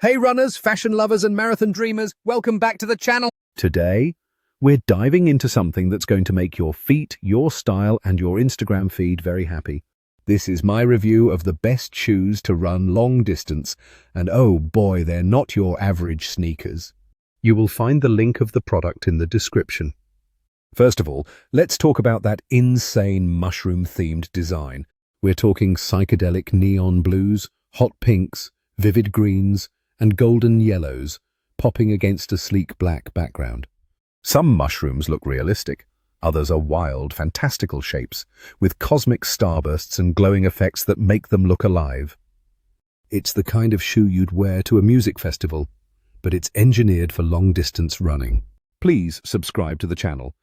Hey runners, fashion lovers and marathon dreamers, welcome back to the channel. Today, we're diving into something that's going to make your feet, your style, and your Instagram feed very happy. This is my review of the best shoes to run long distance, and oh boy, they're not your average sneakers. You will find the link of the product in the description. First of all, let's talk about that insane mushroom-themed design. We're talking psychedelic neon blues, hot pinks, vivid greens, and golden yellows popping against a sleek black background. Some mushrooms look realistic, others are wild, fantastical shapes, with cosmic starbursts and glowing effects that make them look alive. It's the kind of shoe you'd wear to a music festival, but it's engineered for long-distance running. Please subscribe to the channel.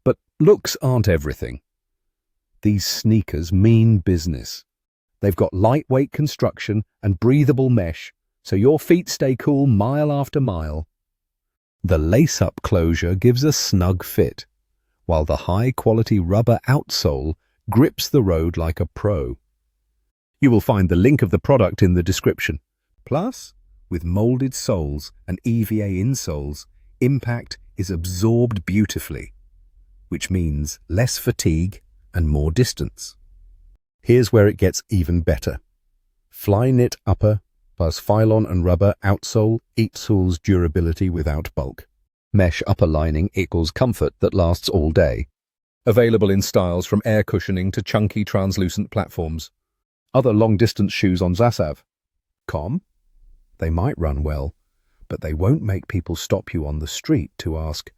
But looks aren't everything. These sneakers mean business. They've got lightweight construction and breathable mesh, so your feet stay cool mile after mile. The lace-up closure gives a snug fit, while the high-quality rubber outsole grips the road like a pro. You will find the link of the product in the description. Plus, with molded soles and EVA insoles, impact is absorbed beautifully, which means less fatigue and more distance. Here's where it gets even better. Fly knit upper plus phylon and rubber outsole equals durability without bulk. Mesh upper lining equals comfort that lasts all day. Available in styles from air cushioning to chunky translucent platforms. Other long-distance shoes on Zasav.com? They might run well, but they won't make people stop you on the street to ask,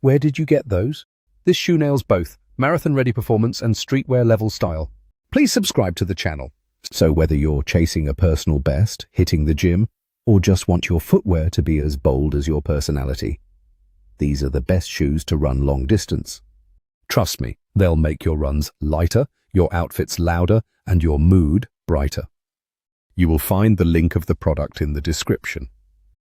"Where did you get those?" This shoe nails both marathon-ready performance and streetwear level style. Please subscribe to the channel. So whether you're chasing a personal best, hitting the gym, or just want your footwear to be as bold as your personality, these are the best shoes to run long distance. Trust me, they'll make your runs lighter, your outfits louder, and your mood brighter. You will find the link of the product in the description.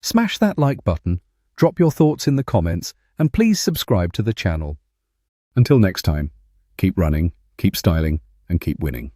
Smash that like button, drop your thoughts in the comments, and please subscribe to the channel. Until next time, keep running, keep styling, and keep winning.